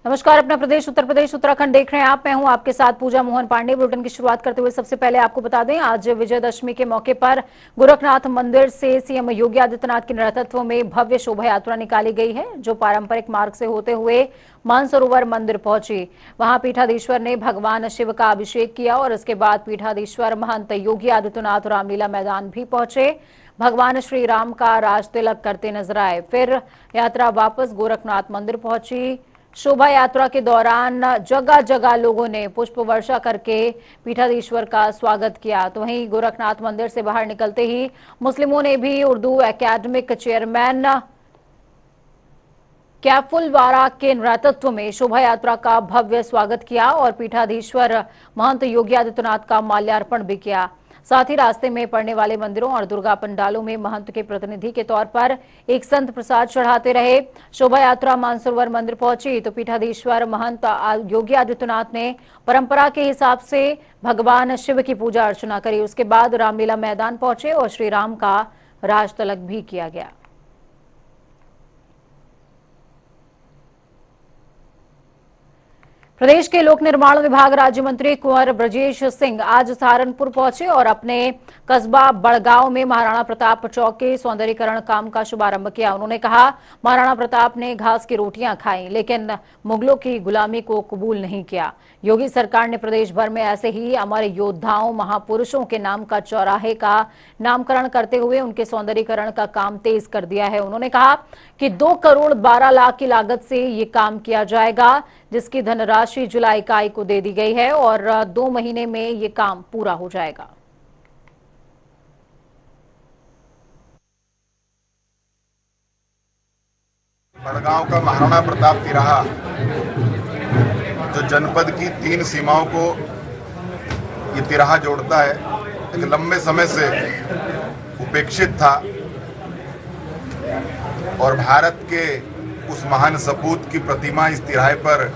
नमस्कार। अपना प्रदेश उत्तर प्रदेश उत्तराखंड देख रहे हैं आप। मैं हूं आपके साथ पूजा मोहन पांडे। बुलेटिन की शुरुआत करते हुए सबसे पहले आपको बता दें, आज विजयदशमी के मौके पर गोरखनाथ मंदिर से सीएम योगी आदित्यनाथ के नेतृत्व में भव्य शोभा यात्रा निकाली गई है, जो पारंपरिक मार्ग से होते हुए मानसरोवर मंदिर पहुंची। वहां पीठाधीश्वर ने भगवान शिव का अभिषेक किया और इसके बाद पीठाधीश्वर महंत योगी आदित्यनाथ रामलीला मैदान भी पहुंचे। भगवान श्री राम का राज तिलक करते नजर आए। फिर यात्रा वापस गोरखनाथ मंदिर पहुंची। शोभा यात्रा के दौरान जगह जगह लोगों ने पुष्प वर्षा करके पीठाधीश्वर का स्वागत किया। तो वहीं गोरखनाथ मंदिर से बाहर निकलते ही मुस्लिमों ने भी उर्दू एकेडमिक चेयरमैन कैफुलवारा के नेतृत्व में शोभा यात्रा का भव्य स्वागत किया और पीठाधीश्वर महंत योगी आदित्यनाथ का माल्यार्पण भी किया। साथ ही रास्ते में पड़ने वाले मंदिरों और दुर्गा पंडालों में महंत के प्रतिनिधि के तौर पर एक संत प्रसाद चढ़ाते रहे। शोभा यात्रा मानसरोवर मंदिर पहुंची तो पीठाधीश्वर महंत योगी आदित्यनाथ ने परंपरा के हिसाब से भगवान शिव की पूजा अर्चना करी। उसके बाद रामलीला मैदान पहुंचे और श्री राम का राज तिलक भी किया गया। प्रदेश के लोक निर्माण विभाग राज्य मंत्री कुंवर ब्रजेश सिंह आज सहारनपुर पहुंचे और अपने कस्बा बड़गांव में महाराणा प्रताप चौक के सौंदर्यीकरण काम का शुभारंभ किया। उन्होंने कहा, महाराणा प्रताप ने घास की रोटियां खाई लेकिन मुगलों की गुलामी को कबूल नहीं किया। योगी सरकार ने प्रदेश भर में ऐसे ही अमर योद्धाओं महापुरुषों के नाम का चौराहे का नामकरण करते हुए उनके सौंदर्यीकरण का काम तेज कर दिया है। उन्होंने कहा कि 2 करोड़ 12 लाख की लागत से ये काम किया जाएगा, जिसकी धनराशि जुलाई इकाई को दे दी गई है और 2 महीने में ये काम पूरा हो जाएगा। बड़गांव का महाराणा प्रताप तिराहा जो जनपद की 3 सीमाओं को ये तिराहा जोड़ता है, एक लंबे समय से उपेक्षित था और भारत के उस महान सपूत की प्रतिमा इस तिराहे पर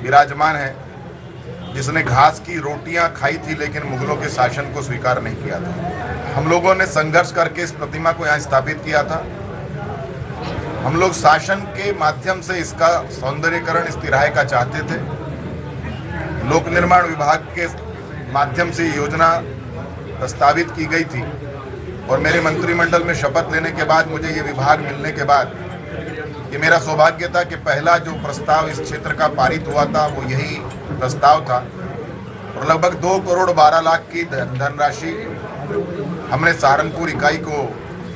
विराजमान है, जिसने घास की रोटियां खाई थी लेकिन मुगलों के शासन को स्वीकार नहीं किया था। हम लोगों ने संघर्ष करके इस प्रतिमा को यहाँ स्थापित किया था। हम लोग शासन के माध्यम से इसका सौंदर्यीकरण इस तिराहे का चाहते थे। लोक निर्माण विभाग के माध्यम से योजना प्रस्तावित की गई थी और मेरे मंत्रिमंडल में शपथ लेने के बाद, मुझे ये विभाग मिलने के बाद, ये मेरा सौभाग्य था कि पहला जो प्रस्ताव इस क्षेत्र का पारित हुआ था वो यही प्रस्ताव था और लगभग 2 करोड़ 12 लाख की धनराशि हमने सहारनपुर इकाई को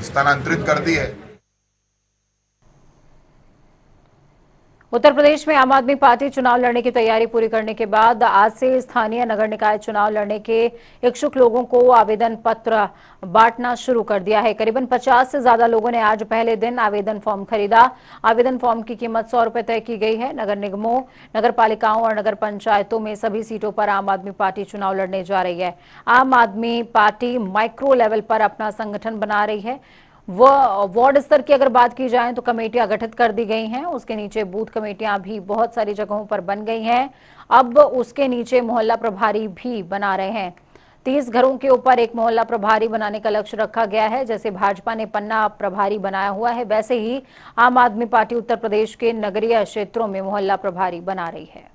स्थानांतरित कर दी है। उत्तर प्रदेश में आम आदमी पार्टी चुनाव लड़ने की तैयारी पूरी करने के बाद आज से स्थानीय नगर निकाय चुनाव लड़ने के इच्छुक लोगों को आवेदन पत्र बांटना शुरू कर दिया है। करीबन 50 से ज्यादा लोगों ने आज पहले दिन आवेदन फॉर्म खरीदा। आवेदन फॉर्म की कीमत 100 रुपए तय की गई है। नगर निगमों, नगर पालिकाओं और नगर पंचायतों में सभी सीटों पर आम आदमी पार्टी चुनाव लड़ने जा रही है। आम आदमी पार्टी माइक्रो लेवल पर अपना संगठन बना रही है। वार्ड स्तर की अगर बात की जाए तो कमेटियां गठित कर दी गई हैं। उसके नीचे बूथ कमेटियां भी बहुत सारी जगहों पर बन गई हैं। अब उसके नीचे मोहल्ला प्रभारी भी बना रहे हैं। 30 घरों के ऊपर एक मोहल्ला प्रभारी बनाने का लक्ष्य रखा गया है। जैसे भाजपा ने पन्ना प्रभारी बनाया हुआ है, वैसे ही आम आदमी पार्टी उत्तर प्रदेश के नगरीय क्षेत्रों में मोहल्ला प्रभारी बना रही है।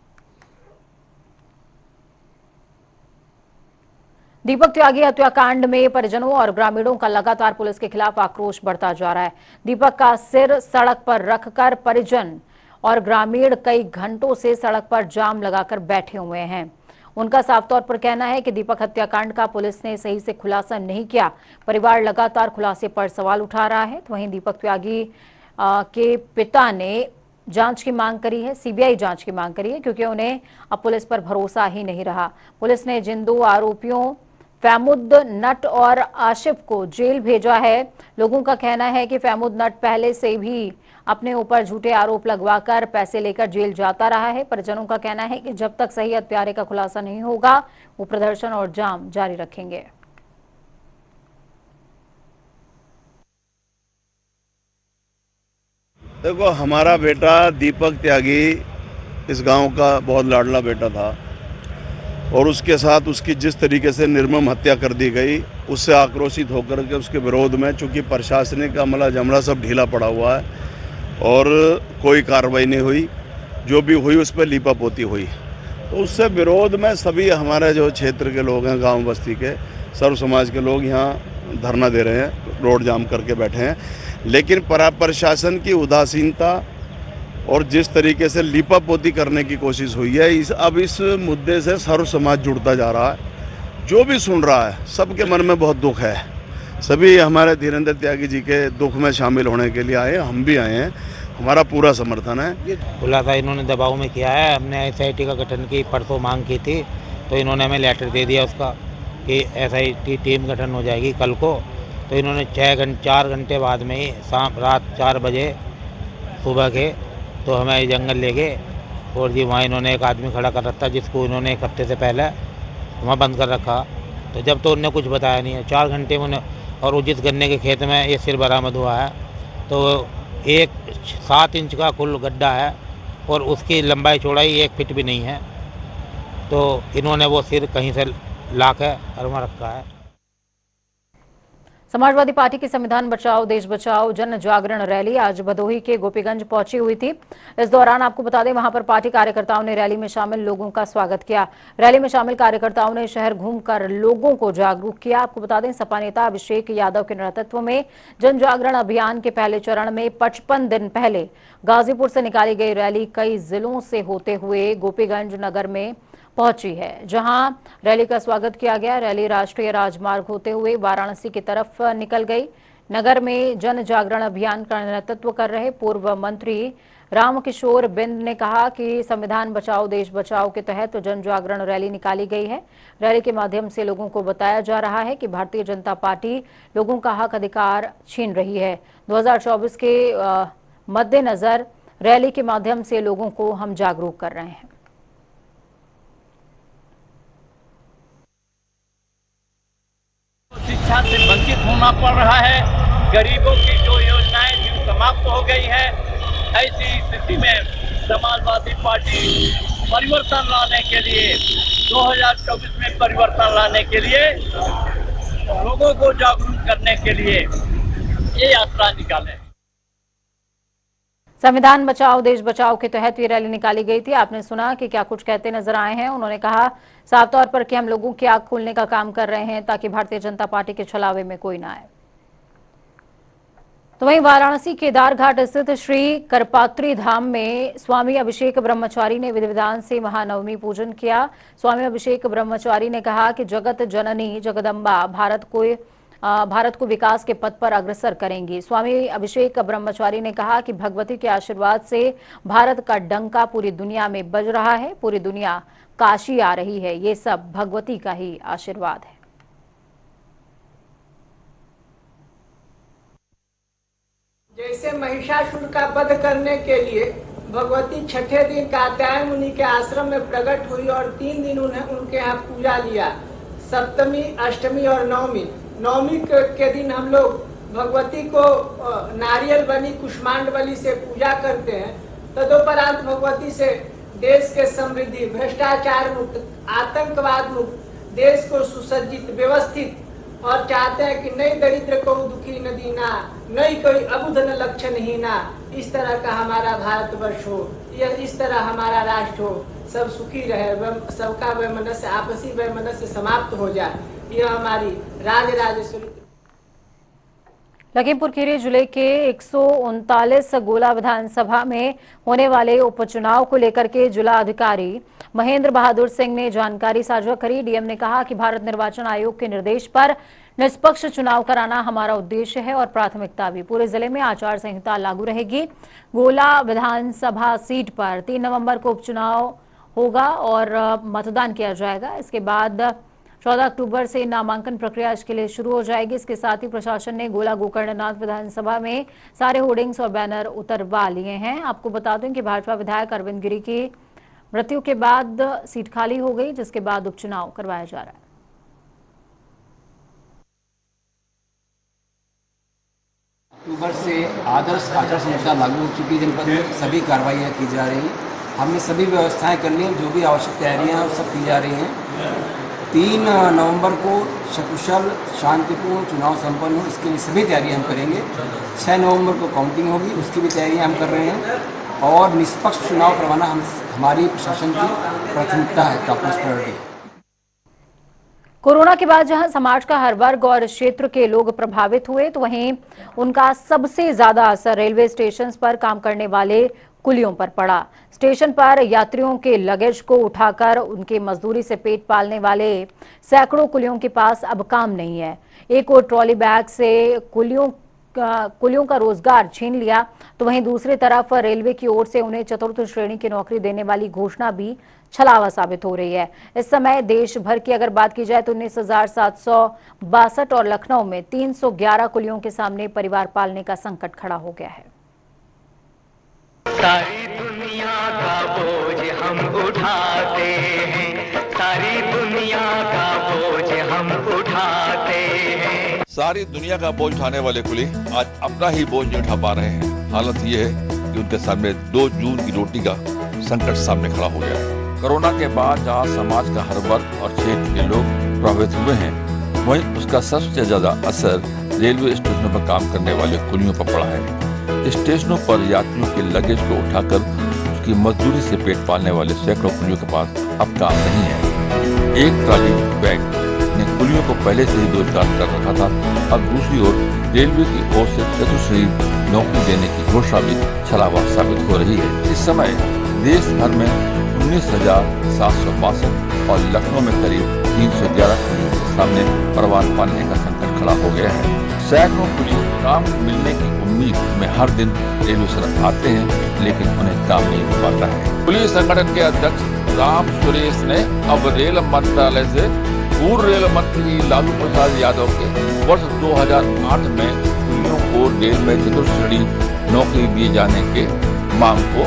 दीपक त्यागी हत्याकांड में परिजनों और ग्रामीणों का लगातार पुलिस के खिलाफ आक्रोश बढ़ता जा रहा है। दीपक का सिर सड़क पर रखकर परिजन और ग्रामीण कई घंटों से सड़क पर जाम लगाकर बैठे हुए हैं। उनका साफ तौर पर कहना है कि दीपक हत्याकांड का पुलिस ने सही से खुलासा नहीं किया। परिवार लगातार खुलासे पर सवाल उठा रहा है। तो वहीं दीपक त्यागी के पिता ने जांच की मांग करी है, सीबीआई जांच की मांग करी है, क्योंकि उन्हें अब पुलिस पर भरोसा ही नहीं रहा। पुलिस ने जिन 2 आरोपियों फैमुद नट और आशिफ को जेल भेजा है। लोगों का कहना है कि फैमुद नट पहले से भी अपने ऊपर झूठे आरोप लगवाकर पैसे लेकर जेल जाता रहा है। परिजनों का कहना है कि जब तक सही हत्यारे का खुलासा नहीं होगा, वो प्रदर्शन और जाम जारी रखेंगे। देखो, हमारा बेटा दीपक त्यागी इस गांव का बहुत लाडला बेटा था और उसके साथ उसकी जिस तरीके से निर्मम हत्या कर दी गई, उससे आक्रोशित होकर के उसके विरोध में, चूँकि प्रशासनिक अमला जमला सब ढीला पड़ा हुआ है और कोई कार्रवाई नहीं हुई, जो भी हुई उस पर लीपापोती हुई। तो उससे विरोध में सभी हमारे जो क्षेत्र के लोग हैं, गांव बस्ती के सर्व समाज के लोग यहाँ धरना दे रहे हैं, रोड जाम करके बैठे हैं। लेकिन प्रशासन की उदासीनता और जिस तरीके से लीपापोती करने की कोशिश हुई है, अब इस मुद्दे से सर्व समाज जुड़ता जा रहा है। जो भी सुन रहा है सबके मन में बहुत दुख है। सभी हमारे धीरेन्द्र त्यागी जी के दुख में शामिल होने के लिए आए, हम भी आए हैं, हमारा पूरा समर्थन है। खुलासा इन्होंने दबाव में किया है। हमने SIT का गठन की परसों मांग की थी, तो इन्होंने हमें लेटर दे दिया उसका कि SIT टीम गठन हो जाएगी कल को। तो इन्होंने 4 घंटे बाद में ही रात 4 बजे सुबह के तो हमें जंगल ले गए और जी वहाँ इन्होंने एक आदमी खड़ा कर रखा था, जिसको इन्होंने 1 हफ्ते से पहले वहाँ बंद कर रखा। तो जब तो उनने कुछ बताया नहीं है। 4 घंटे में और उचित गन्ने के खेत में ये सिर बरामद हुआ है। तो एक 7 इंच का कुल गड्ढा है और उसकी लंबाई चौड़ाई 1 फीट भी नहीं है। तो इन्होंने वो सिर कहीं से ला के अरमा रखा है। समाजवादी पार्टी की संविधान बचाओ देश बचाओ जन जागरण रैली आज भदोही के गोपीगंज पहुंची हुई थी। इस दौरान आपको बता दें, वहां पर पार्टी कार्यकर्ताओं ने रैली में शामिल लोगों का स्वागत किया। रैली में शामिल कार्यकर्ताओं ने शहर घूमकर लोगों को जागरूक किया। आपको बता दें, सपा नेता अभिषेक यादव के नेतृत्व में जन जागरण अभियान के पहले चरण में 55 दिन पहले गाजीपुर से निकाली गई रैली कई जिलों से होते हुए गोपीगंज नगर में पहुंची है, जहां रैली का स्वागत किया गया। रैली राष्ट्रीय राजमार्ग होते हुए वाराणसी की तरफ निकल गई। नगर में जन जागरण अभियान का नेतृत्व कर रहे पूर्व मंत्री रामकिशोर बिंद ने कहा कि संविधान बचाओ देश बचाओ के तहत जन जागरण रैली निकाली गई है। रैली के माध्यम से लोगों को बताया जा रहा है कि भारतीय जनता पार्टी लोगों का हक अधिकार छीन रही है। 2024 के मद्देनजर रैली के माध्यम से लोगों को हम जागरूक कर रहे हैं। शिक्षा से वंचित होना पड़ रहा है। गरीबों की जो योजनाएं जो समाप्त हो गई है, ऐसी स्थिति में समाजवादी पार्टी परिवर्तन लाने के लिए 2024 में परिवर्तन लाने के लिए लोगों को जागरूक करने के लिए ये यात्रा निकाले। संविधान बचाओ देश बचाओ के तहत ये रैली निकाली गई थी। आपने सुना कि क्या कुछ कहते नजर आए हैं। उन्होंने कहा साफ तौर पर कि हम लोगों की आंख खोलने का काम कर रहे हैं ताकि भारतीय जनता पार्टी के छलावे में कोई ना आए। तो वहीं वाराणसी केदारघाट स्थित श्री करपात्री धाम में स्वामी अभिषेक ब्रह्मचारी ने विधि विधान से महानवमी पूजन किया। स्वामी अभिषेक ब्रह्मचारी ने कहा कि जगत जननी जगदम्बा भारत को विकास के पथ पर अग्रसर करेंगी। स्वामी अभिषेक ब्रह्मचारी ने कहा कि भगवती के आशीर्वाद से भारत का डंका पूरी दुनिया में बज रहा है, पूरी दुनिया काशी आ रही है, ये सब भगवती का ही आशीर्वाद है। जैसे महिषासुर का वध करने के लिए भगवती छठे दिन कात्यायन मुनि के आश्रम में प्रकट हुई और 3 दिन उनके यहाँ पूजा लिया। सप्तमी, अष्टमी और नवमी के दिन हम लोग भगवती को नारियल बलि, कुष्मांड बलि से पूजा करते हैं। तदुपरांत भगवती से देश के समृद्धि, भ्रष्टाचार मुक्त, आतंकवाद मुक्त देश को सुसज्जित, व्यवस्थित और चाहते हैं कि नई दरिद्र को दुखी न दीना, नई कोई अबुध न लक्षण हीना। इस तरह का हमारा भारतवर्ष हो, यह इस तरह हमारा राष्ट्र हो, सब सुखी रहे, सबका वैमनस्य, आपसी वैमनस्य समाप्त हो जाए। यह हमारी राजराजेश्वरी। लखीमपुर खीरी जिले के 139 गोला विधानसभा में होने वाले उपचुनाव को लेकर के जिला अधिकारी महेंद्र बहादुर सिंह ने जानकारी साझा करी। डीएम ने कहा कि भारत निर्वाचन आयोग के निर्देश पर निष्पक्ष चुनाव कराना हमारा उद्देश्य है और प्राथमिकता भी। पूरे जिले में आचार संहिता लागू रहेगी। गोला विधानसभा सीट पर 3 नवंबर को उपचुनाव होगा और मतदान किया जाएगा। इसके बाद 14 अक्टूबर से नामांकन प्रक्रिया इसके लिए शुरू हो जाएगी। इसके साथ ही प्रशासन ने गोला गोकर्णनाथ विधानसभा में सारे होर्डिंग्स और बैनर उतरवा लिए हैं। आपको बता दें कि भाजपा विधायक अरविंद गिरी की मृत्यु के बाद सीट खाली हो गई, जिसके बाद उपचुनाव करवाया जा रहा है। अक्टूबर से आदर्श आचार संहिता लागू हो चुकी है। जनपद में सभी कार्रवाइयाँ की जा रही हैं। हमने सभी व्यवस्थाएं कर ली हैं, जो भी आवश्यक तैयारियां हैं सब की जा रही हैं। 3 नवंबर को सकुशल शांतिपूर्ण चुनाव संपन्न हो, इसके लिए सभी तैयारियां हम करेंगे। 6 नवंबर को काउंटिंग होगी, उसकी भी तैयारियां हम कर रहे हैं। और निष्पक्ष चुनाव करवाना हमारी प्रशासन की प्राथमिकता है, टॉप प्रायोरिटी। कोरोना के बाद जहां समाज का हर वर्ग और क्षेत्र के लोग प्रभावित हुए, तो वहीं उनका सबसे ज्यादा असर रेलवे स्टेशन पर काम करने वाले कुलियों पर पड़ा। स्टेशन पर यात्रियों के लगेज को उठाकर उनके मजदूरी से पेट पालने वाले सैकड़ों कुलियों के पास अब काम नहीं है। एक और ट्रॉली बैग से कुलियों का रोजगार छीन लिया, तो वहीं दूसरी तरफ रेलवे की ओर से उन्हें चतुर्थ श्रेणी की नौकरी देने वाली घोषणा भी छलावा साबित हो रही है। इस समय देश भर की अगर बात की जाए तो 19,762 और लखनऊ में 311 कुलियों के सामने परिवार पालने का संकट खड़ा हो गया है। सारी दुनिया का बोझ हम उठाते हैं, सारी दुनिया का बोझ हम उठाते हैं। सारी दुनिया का बोझ उठाने वाले कुली आज अपना ही बोझ नहीं उठा पा रहे हैं। हालत ये है कि उनके सामने 2 जून की रोटी का संकट सामने खड़ा हो गया है। कोरोना के बाद जहां समाज का हर वर्ग और क्षेत्र के लोग प्रभावित हुए हैं, वहीं उसका सबसे ज्यादा असर रेलवे स्टेशनों पर काम करने वाले कुलियों पर पड़ा है। स्टेशनों पर यात्रियों के लगेज को उठाकर उसकी मजदूरी से पेट पालने वाले सैकड़ों कुलियों के पास अब काम नहीं है। एक ट्रॉली बैग ने कुलियों को पहले से ही बेरोजगार कर रखा था। अब दूसरी ओर रेलवे की ओर से चतुर्थ श्रेणी नौकरी देने की घोषणा भी छलावा साबित हो रही है। इस समय देश भर में 19,762 और लखनऊ में करीब 311 कुलियों के सामने परिवार पालने का संकट खड़ा हो गया है। सैकड़ों कुली काम मिलने की उम्मीद में हर दिन रेलवे स्टेशन आते हैं, लेकिन उन्हें काम नहीं मिल पाता है। पुलिस संगठन के अध्यक्ष राम सुरेश ने अब रेल मंत्रालय से पूर्व रेल मंत्री लालू प्रसाद यादव के वर्ष 2008 में कुलियों को रेल में चतुर्थ श्रेणी नौकरी दिए जाने के मांग को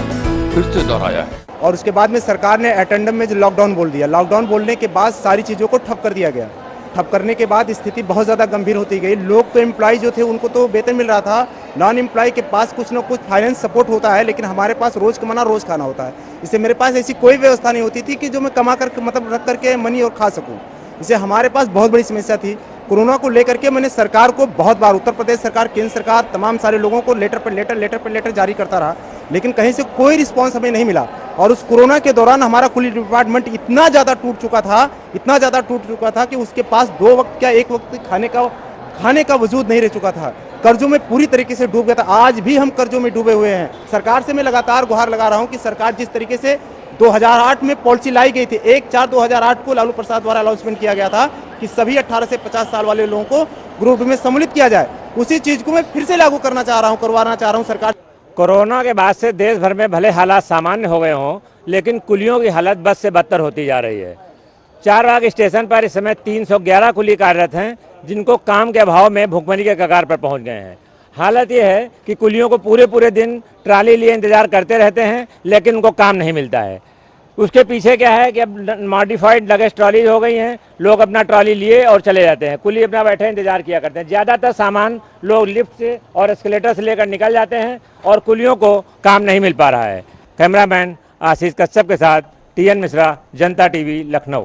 फिर से दोहराया है। और उसके बाद में सरकार ने अटेंडम में जो लॉकडाउन बोल दिया। लॉकडाउन बोलने के बाद सारी चीज़ों को ठप कर दिया गया। ठप करने के बाद स्थिति बहुत ज़्यादा गंभीर होती गई। लोग तो एम्प्लॉय जो थे उनको तो वेतन मिल रहा था, नॉन एम्प्लॉय के पास कुछ ना कुछ फाइनेंस सपोर्ट होता है, लेकिन हमारे पास रोज़ कमाना रोज़ खाना होता है। इससे मेरे पास ऐसी कोई व्यवस्था नहीं होती थी कि जो मैं कमा कर मतलब रख करके मनी और खा सकूँ। इससे हमारे पास बहुत बड़ी समस्या थी। कोरोना को लेकर के मैंने सरकार को बहुत बार, उत्तर प्रदेश सरकार, केंद्र सरकार, तमाम सारे लोगों को लेटर पर लेटर जारी करता रहा, लेकिन कहीं से कोई रिस्पांस हमें नहीं मिला। और उस कोरोना के दौरान हमारा कुली डिपार्टमेंट इतना ज़्यादा टूट चुका था कि उसके पास 2 वक्त क्या 1 वक्त खाने का वजूद नहीं रह चुका था। कर्जों में पूरी तरीके से डूब गया था। आज भी हम कर्जों में डूबे हुए हैं। सरकार से मैं लगातार गुहार लगा रहा हूं कि सरकार जिस तरीके से 2008 में पॉलिसी लाई गई थी, 1/4/2008 को लालू प्रसाद द्वारा अनाउंसमेंट किया गया था कि सभी 18 से 50 साल वाले लोगों को ग्रुप में सम्मिलित किया जाए, उसी चीज को मैं फिर से लागू करवाना चाह रहा हूं सरकार। कोरोना के बाद से देश भर में भले हालात सामान्य हो गए हों, लेकिन कुलियों की हालत बद से बदतर होती जा रही है। चारबाग स्टेशन पर इस समय 311 कुली कार्यरत हैं, जिनको काम के अभाव में भुखमरी के कगार पर पहुंच गए हैं। हालत यह है कि कुलियों को पूरे दिन ट्राली लिए इंतजार करते रहते हैं, लेकिन उनको काम नहीं मिलता है। उसके पीछे क्या है कि अब मॉडिफाइड लगेज ट्रॉली हो गई हैं, लोग अपना ट्रॉली लिए और चले जाते हैं, कुली अपना बैठे इंतजार किया करते हैं। ज़्यादातर सामान लोग लिफ्ट से और एस्केलेटर से लेकर निकल जाते हैं और कुलियों को काम नहीं मिल पा रहा है। कैमरामैन आशीष कश्यप के साथ TN मिश्रा, जनता TV, लखनऊ।